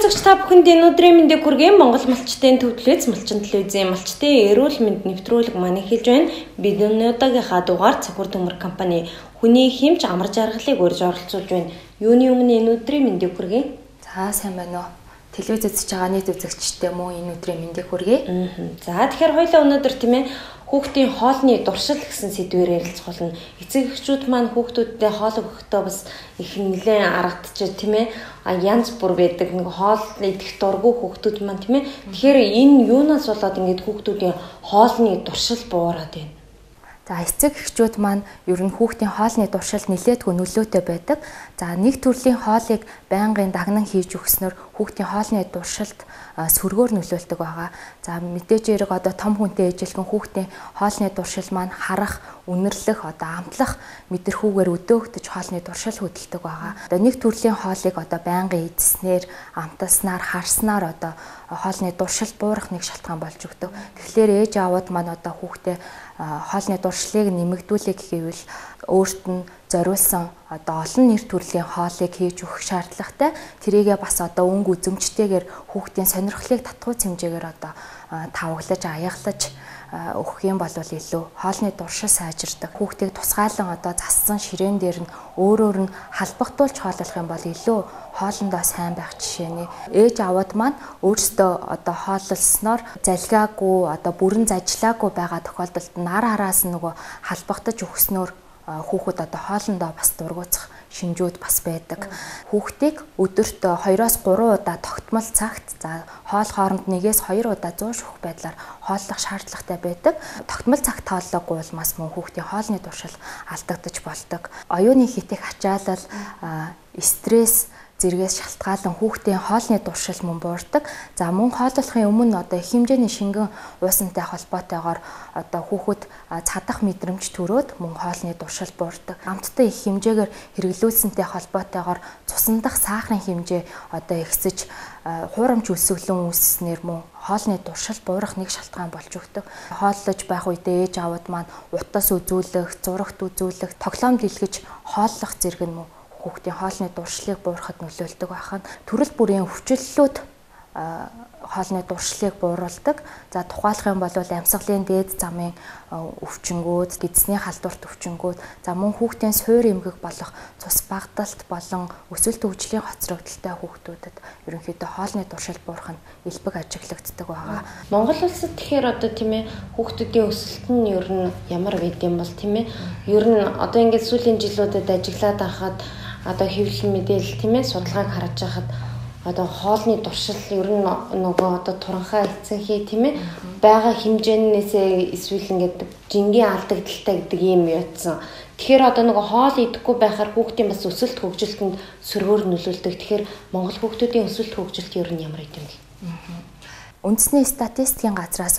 сонсогч та бүхэнд өнөөдрийн мэндийг хүргэе. Монгол малчтын төвлөрөөс малчин телевизийн малчтын эрүүл мэнд нэвтрүүлэг маань эхэлж байна. Бид өнөөдрийнхаа дугаар Цахиур төмөр компани хүний хэмж амар жаргалыг урьж оролцуулж байна. Юуны өмнө өнөөдрийн мэндийг хүргэе. За сайн байна уу? Телевиз үзэж байгаа нийт үзэгчтэй мөн энэ өдрийн мэндийг хүргэе. За тэгэхээр хоёулаа өнөөдөр тийм ээ хүүхдийн хоолны дуршил гэсэн сэдвээр ярилцах болно. Эцэг эхчүүд маань хүүхдүүдтэй хоол өгөхдөө бас их нэлээд аргадчих тийм ээ. Янз бүр байдаг. Нэг хоол идэх дургүй хүүхдүүд маань тийм ээ. Тэгэхээр энэ юунаас болоод ингэж хүүхдүүдийн хоолны дуршил буураад байна. За эцэг эхчүүд маань ер нь хүүхдийн хоолны дуршил нэлээдгүй нөлөөтэй байдаг. За нэг төрлийн хоолыг байнгын дагнан хийж өгснөөр хүүхдийн хоолны дуршилд сөргөөр нөлөөлдөг байгаа. За мэдээж хэрэг одоо том хүнтэй ээжилхэн хүүхдийн хоолны дуршил маань харах, үнэрлэх, амтлах мэдрэхүүгээр өдөөгдөж хоолны дуршил хөдөлдөг байгаа. Одоо нэг төрлийн хоолыг байнгын эзэснээр, амталснаар, харснаар хоолны дуршил буурах нэг шалтгаан болж өгдөг. Тэгэхээр ээж аавууд маань хүүхдээ хоолны дуршлыг нэмэгдүүлэх гэвэл өөрт нь зориулсан олон нэр төрлийн хоолыг хийж өгөх шаардлагатай. Тэрийгээ бас өнгө үзэмжтэйгээр хүүхдийн сонирхлыг татгууц хэмжээгээр тавглаж, аяглаж өгөх юм бол илүү хоолны дуршил сайжирдаг. Хүүхдийг тусгаалan зассан ширээн дээр нь өөрөөр нь халбагдуулж хооллох юм бол илүү хоолндоо сайн байх жишээний. Ээж аавууд маань өөрсдөө хооллолсноор залгаагүй, бүрэн зажлаагүй байгаа тохиолдолд нар араас нь халбагдаж өгснөөр хүүхэд хоолндоо бас дургуутсах шинжүүд бас байдаг. Хүүхдийг өдөрт 2-3 удаа тогтмол цагт хоол хооронд 1-2 удаа 100 шүх байдлаар хооллох шаардлагатай байдаг. Тогтмол цагт хооллоогүй бол маш мөн хүүхдийн хоолны дуршил алдагдаж болдог. Оюуны хит их ачаалал, стресс зэргээс шалтгаалan хүүхдийн хоолны дуршил мөн буурдаг. За мөн хооллохын өмнө их хэмжээний шингэн уусантай холбоотойгоор хүүхэд цадах мэдрэмж төрөөд мөн хоолны дуршил буурдаг. Амттай их хэмжээгээр хэрэглүүлсэнтэй холбоотойгоор цусандах сахарын хэмжээ ихсэж хуурамч өлсгөлөн үүснээр мөн хоолны дуршил буурах нэг шалтгаан болж өгдөг. Хооллож байх үедээ ээж аавууд маань утас үзүүлэх, зурагт үзүүлэх, тоглоом дэлгэж хооллох зэрэг нь мөн хүүхдийн хоолны дуршлыг буурахад нөлөөлдөг байх нь төрөл бүрийн өвчлөлүүд хоолны дуршлыг бууруулдаг. За тухайлах юм бол амьсгалын дээд замын өвчнгүүд, эзний халдварт өвчнгүүд, за мөн хүүхдийн суур эмгэг болох цус багдалт болон өсөлт хөгжлийн хоцрогдолтой хүүхдүүдэд ерөнхийдөө хоолны дуршил буурах нь элбэг ажиглагддаг байгаа. Монгол улсад тэгэхээр тийм ээ хүүхдүүдийн өсөлт нь ер нь ямар байд юм бол тийм ээ ер нь ингээд сүүлийн жилүүдэд ажиглаад байхад хэвлэл мэдээлэл тийм ээ судалгааг харж байхад хоолны дуршил ер нь туранхай эцэнхий тийм ээ байгаа хэмжээнээсээ эсвэл ингээд жингийн алдагдaltaй гэдэг юм ятсан. Тэгэхээр хоол идэхгүй байхаар хүүхдийн бас өсөлт хөгжилтөнд сөргөөр нөлөөлдөг. Тэгэхээр Монгол хүүхдүүдийн өсөлт хөгжилт ер нь ямар байд юм бэ? Үндэсний статистикийн газраас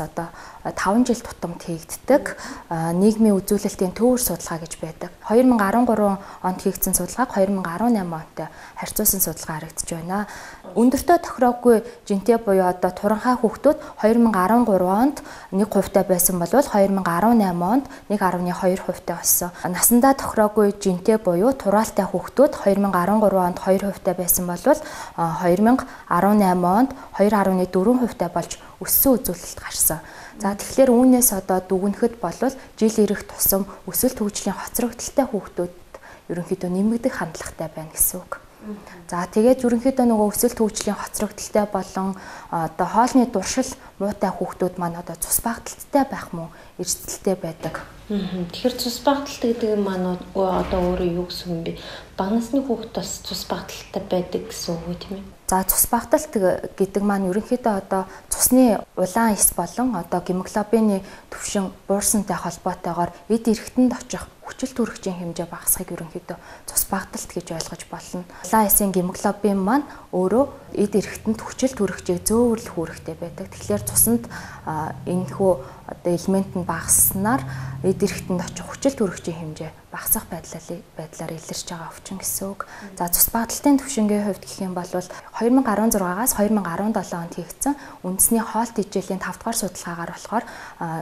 5 жил тутамд хийгддэг нийгмийн үзүүлэлтийн төвөр судалгаа гэж байдаг. 2013 онд хийгдсэн судалгааг 2018 онтой харьцуулсан судалгаа харагдаж байна. Өндөртөө тохироогүй жинтэй буюу туранхай хүүхдүүд 2013 онд 1% байсан бол 2018 онд 1.2% болсон. Насандаа тохироогүй жинтэй буюу тураалтай хүүхдүүд 2013 онд 2% байсан бол 2018 онд 2.4% болж өссөн үзүүлэлт гарсан. За тэгэхээр үүнээс дүгнэхэд бол жил ирэх тусам өсөлт хөгжлийн хоцрогдолтой хүүхдүүд ерөнхийдөө нэмэгдэх хандлагатай байна гэсэн үг. За тэгээд ерөнхийдөө өсөлт хөгжлийн хоцрогдолтой болон хоолны дуршил муутай хүүхдүүд маань цус багдалттай байх мөн эрсдэлтэй байдаг. Тэгэхээр цус багдалт гэдэг нь маань өөрөө юу гэсэн юм бэ? Бага насны хүүхэд бас цус багдалттай байдаг гэсэн үг тийм ээ? За цус багдалт гэдэг маань ерөнхийдөө цусны улаан эс болон гемоглобины түвшин буурсантай холбоотойгоор эд эрхтэнд очих хүчил төрөгчийн хэмжээ багасхыг ерөнхийдөө цус багдалт гэж ойлгож болно. Улаан эсийн гемоглобин маань өөрөө эд эрхтэнд хүчил төрөгчийг зөөвөрлөх үүрэгтэй байдаг. Тэгэхээр цуснд энэхүү элемент нь багаснаар эд эрхтэнд очих хүчил төрөгчийн хэмжээ багасах байдлаар илэрч байгаа өвчин гэсэн үг. За цус багдалтын түвшингийн хувьд гэх юм бол 2016-аас 2017 онд хийгдсэн үндэсний хоолт хичээлийн 5 дугаар судалгаагаар болохоор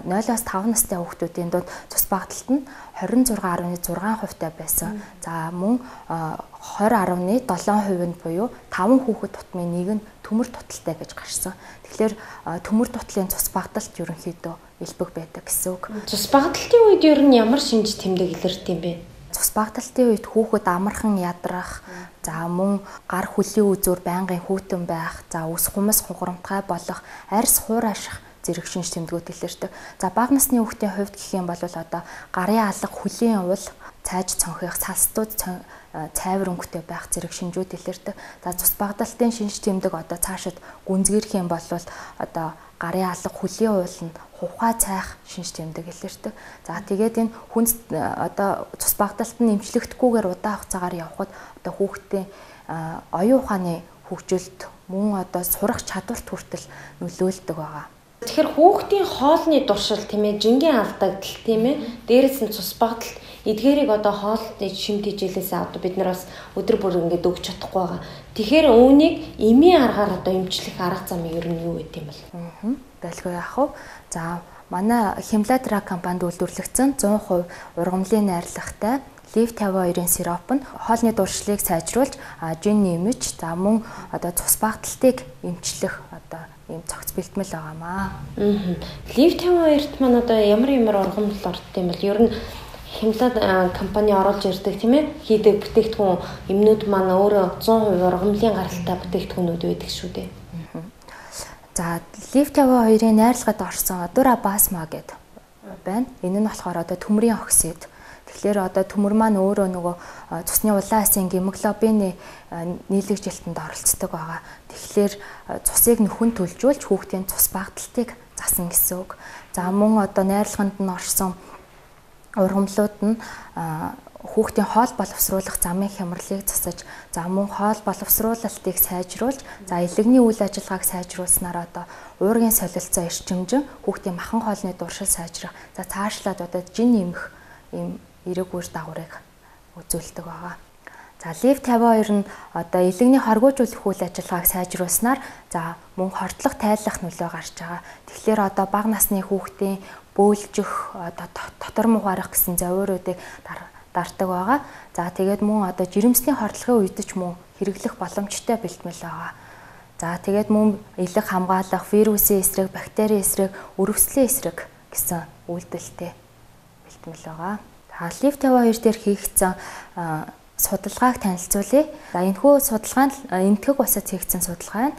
0-5 настай хүүхдүүдийн дунд цус багдалт нь 20 76.6% байсан. За мөн 20.7% нь буюу 5 хүүхэд тутмын 1 нь төмөр туталтай гэж гарсан. Тэгэхээр төмөр тутлын цус багталт ерөнхийдөө элбэг байдаг гэсэн үг. Цус багталтын үед ер нь ямар шинж тэмдэг илэрдэг юм бэ? Цус багталтын үед хүүхэд амархан ядрах, за мөн гар хөлийн үзүүр байнгын хүйтэн байх, за үс хумс хугарамтгай болох, арьс хуурайших зэрэг шинж тэмдгүүд илэрдэг. За бага насны хүүхдийн хувьд гэх юм бол одоо гарын алга, хөлийн уул, цайж цонхих, цалстууд цайвар өнгөтэй байх зэрэг шинжүүд илэрдэг. За цус багталтын шинж тэмдэг одоо цаашид гүнзгийрэх юм бол одоо гарын алга, хөлийн уул нь хувхай цайх шинж тэмдэг илэрдэг. За тэгээд энэ хүнс одоо цус багталт нь эмчлэгдэхгүйгээр удаан хугацаагаар явхад одоо хүүхдийн оюун ухааны хөгжилд мөн одоо сурах чадварт хүртэл нөлөөлдөг байгаа. Тэгэхээр хүүхдийн хоолны дуршил тийм ээ, жингийн алдагдал тийм ээ, дээрээс нь цус багталт эдгээрийг одоо хоолны шимт хичээлээс одоо бид нар бас өдөр бүр ингээд өгч чадахгүй байгаа. Тэгэхээр үүнийг эмийн аргаар одоо эмчлэх арга зам ер нь юу гэдэг юм бол? Байлгүй яах вэ? За манай Химладраг компанид үйлдвэрлэгдсэн 100% ургамлын найрлагатай Лив 52-ын сироп нь хоолны дуршлыг сайжруулж, жин нэмж, за мөн одоо цус багталтыг эмчлэх одоо ийм цогц бэлтгэл байгаамаа. Лив 52-т маань одоо ямар ургамал ордог юм бол ер нь Химлад компани оруулж ирдэг тийм ээ, хийдэг бүтээгдэхүүн эмнүүд маань өөрөө 100% ургамлын гаралтай бүтээгдэхүүнүүд байдаг шүү дээ. За Лив 52-ын найрлагад орсон Дурабасма гэдэг байна. Энэ нь болохоор одоо төмрийн оксид. Тэгэхээр одоо төмөр маань өөрөө нөгөө цусны улаан эсийн гемоглобины нийлэгжилтэнд оролцдог байгаа. Тэгэхээр цусыг нөхөн төлжүүлж хүүхдийн цус багталтыг засан гэсэн үг. За мөн одоо найрлаганд нь орсон ургамлууд нь хүүхдийн хоол боловсруулах замын хямралыг засаж, за мөн хоол боловсруулалтыг сайжруулж, за элэгний үйл ажиллагааг сайжруулснаар одоо уургийн солилцоо эрчимжин хүүхдийн махан хоолны дуршил сайжрах, за цаашлаад одоо жин нэмэх ийм эерэг үр дагаврыг үзүүлдэг байгаа. За Лив 52 нь одоо элэгний хоргоожуулах үйл ажиллагааг сайжруулснаар за мөн хортлох тайлах нөлөө гарч байгаа. Тэгэхээр одоо бага насны хүүхдийн бөөлжих, одоо дотор мухаарах гэсэн зовиоруудыг дардаг байгаа. За тэгээд мөн одоо жирэмсний хордлогын үед ч мөн хэрэглэх боломжтой бэлтгэл байгаа. За тэгээд мөн элэг хамгаалах, вирусын эсрэг, бактерийн эсрэг, өрөвслийн эсрэг гэсэн үйлдэлтэй бэлтгэл байгаа. За Лив 52 дээр хийгдсэн судалгааг танилцуулъя. За энэхүү судалгаанд энтгэг усад хийгдсэн судалгаа нь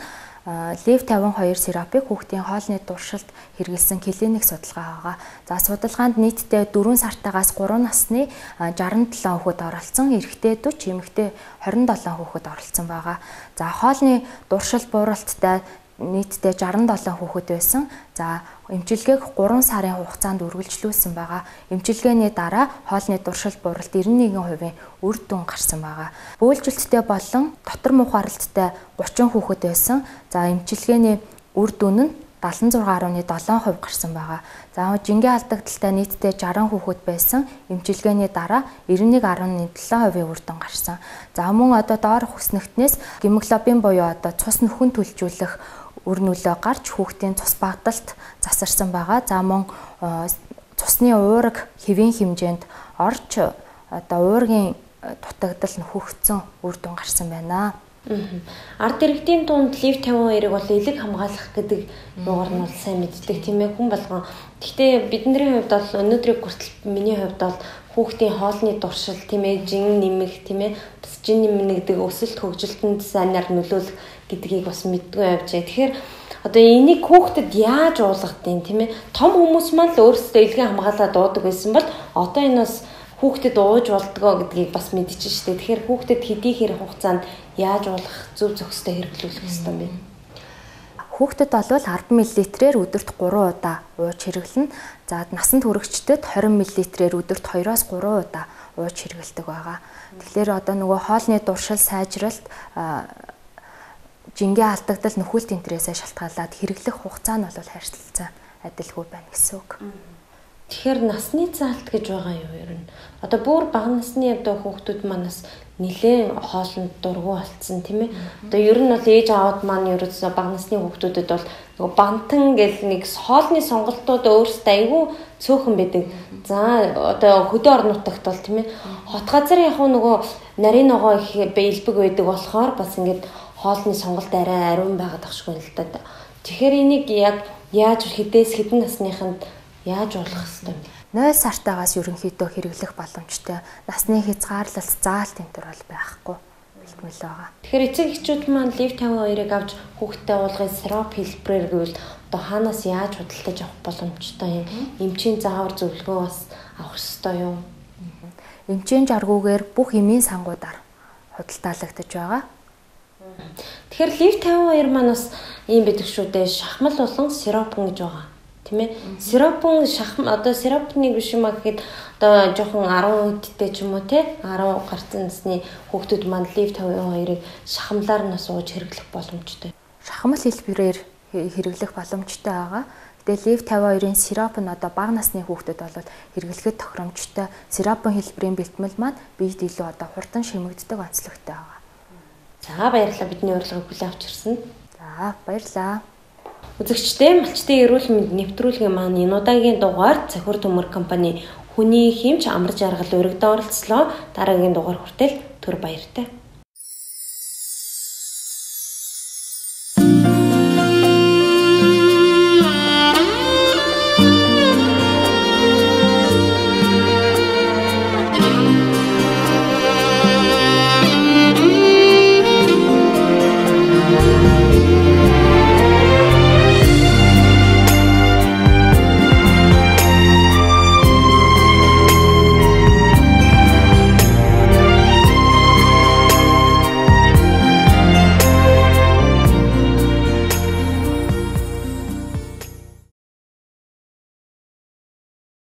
Лив 52 сиропыг хүүхдийн хоолны дуршилд хэрэглэсэн клиник судалгаа байгаа. За судалгаанд нийтдээ 4 сартаагаас 3 насны 67 хүүхэд оролцсон, эрэгтэй 40, эмэгтэй 27 хүүхэд оролцсон байгаа. За хоолны дуршил бууралттай нийтдээ 67 хүүхэд байсан. За эмчилгээг 3 сарын хугацаанд үргэлжлүүлсэн байгаа. Эмчилгээний дараа хоолны дуршил бууралт 91% үр дүн гарсан байгаа. Бөөлжилттэй болон дотор мухааралттай 30 хүүхэд байсан. За эмчилгээний үр дүн нь 76.7% гарсан байгаа. За жингийн алдагдaltaй нийтдээ 60 хүүхэд байсан. Эмчилгээний дараа 91.7% үр дүн гарсан. За мөн одоо доорх хүснэгтнээс гемоглобин буюу одоо цус нөхөн төлжүүлэх үр нөлөө гарч хүүхдийн цус багталт засарсан байгаа. За мөн цусны уураг хэвийн хэмжээнд орж одоо уургийн дутагдал нөхөгдсөн үр дүн гарсан байна. Ард иргэдийн дунд Лив 52-ыг бол элэг хамгаалах гэдэг юугаар нь бол сайн мэддэг тийм ээ, хүн болгон. Гэхдээ бидний хувьд бол өнөөдрийг хүртэл миний хувьд бол хүүхдийн хоолны дуршил тийм ээ, жин нэмэх тийм ээ, бас жин нэмнэ гэдэг өсөлт хөгжилтөнд сайнаар нөлөөлөх гэдгийг бас мэдгүй явжээ. Тэгэхээр одоо энийг хүүхдэд яаж уулгадیں тийм ээ? Том хүмүүс маань л өөрсдөө элэг хамгаалаад дуудаг байсан бол одоо энэ бас хүүхдэд ууж болдгоо гэдгийг бас мэдчихэж штэ. Тэгэхээр хүүхдэд хэдий хэрэг хугацаанд яаж уулгах зөв зөвхөстэй хэрэглүүлэх ёстой юм бэ? Хүүхдэд бол 10 мл-ээр өдөрт 3 удаа ууж хэрэглэнэ. За насанд хүрэгчдэд 20 мл-ээр өдөрт 2-3 удаа ууж хэрэглэдэг байгаа. Тэгэхээр одоо нөгөө хоолны дуршил сайжралт, жингийн алдагдал, нөхөл тэнтрээсээ шалтгаалаад хэрэглэх хугацаа нь бол харьцуулсан адилгүй байна гэсэн үг. Тэгэхээр насны заалт гэж байгаа юу ер нь? Одоо бүр бага насны одоо хүүхдүүд манаас нэлээд хоолнд дургу болцсон тийм ээ. Одоо ер нь бол ээж аауд маань ерөөсөө бага насны хүүхдүүдэд бол нөгөө бантан гэл нэг хоолны сонголтууд өөрсдөө айгүй цөөхөн байдаг. За одоо хөдөө орон нутагт бол тийм ээ хот газар яг нөгөө нарийн ногоо их бэлбэг байдаг болохоор бас ингээд хоолны сонголт арай ариун байгаад ахшгүй л да. Тэгэхээр энийг яг яаж хэдээс хэдэн насныханд яаж болох хэвээр юм. 0 сартаагаас ерөнхийдөө хэрэглэх боломжтой. Насны хязгаарлалт заалт энэ төр бол байхгүй бэлтгэл байгаа. Тэгэхээр эцэг эхчүүд маань Liv 52-ыг авч хүүхдэд уулгын сироп хэлбэрээр гэвэл одоо хаанаас яаж худалдаж авах боломжтой юм? Эмчийн заавар зөвлөгөө бас авах ёстой юу? Эмчийн жаргуугаар бүх эмийн сангуудаар худалдаалагдаж байгаа. Тэгэхээр Liv 52 маань бас ийм байдаг шүү дээ. Шахмал болон сиропон гэж байгаа. Тийм ээ. Сиропон одоо сиропныг биш юм аа гэхэд одоо жоохон 10 үедтэй ч юм уу те 10 гарсан насны хүүхдүүд маань Liv 52-ыг шахамлаар нь сууж хэрэглэх боломжтой. Шахмал хэлбэрээр хэрэглэх боломжтой байгаа. Гэтэл Liv 52-ын сироп нь одоо бага насны хүүхдүүд бол хэрэглэхэд тохиромжтой. Сиропон хэлбэрийн бэлтгэл маань биед илүү одоо хурдан шимэгддэг онцлогтой байгаа. За баярлалаа бидний урилгыг хүлээн авч ирсэн. За баярлалаа. Үзэгчдээ малчтын эрүүл мэнд нэвтрүүлгийн маань энэ удаагийн дугаар Цахир төмөр компани хүний хэмж амар жаргал өргөдөө оролцлоо. Дараагийн дугаар хүртэл түр баяртай.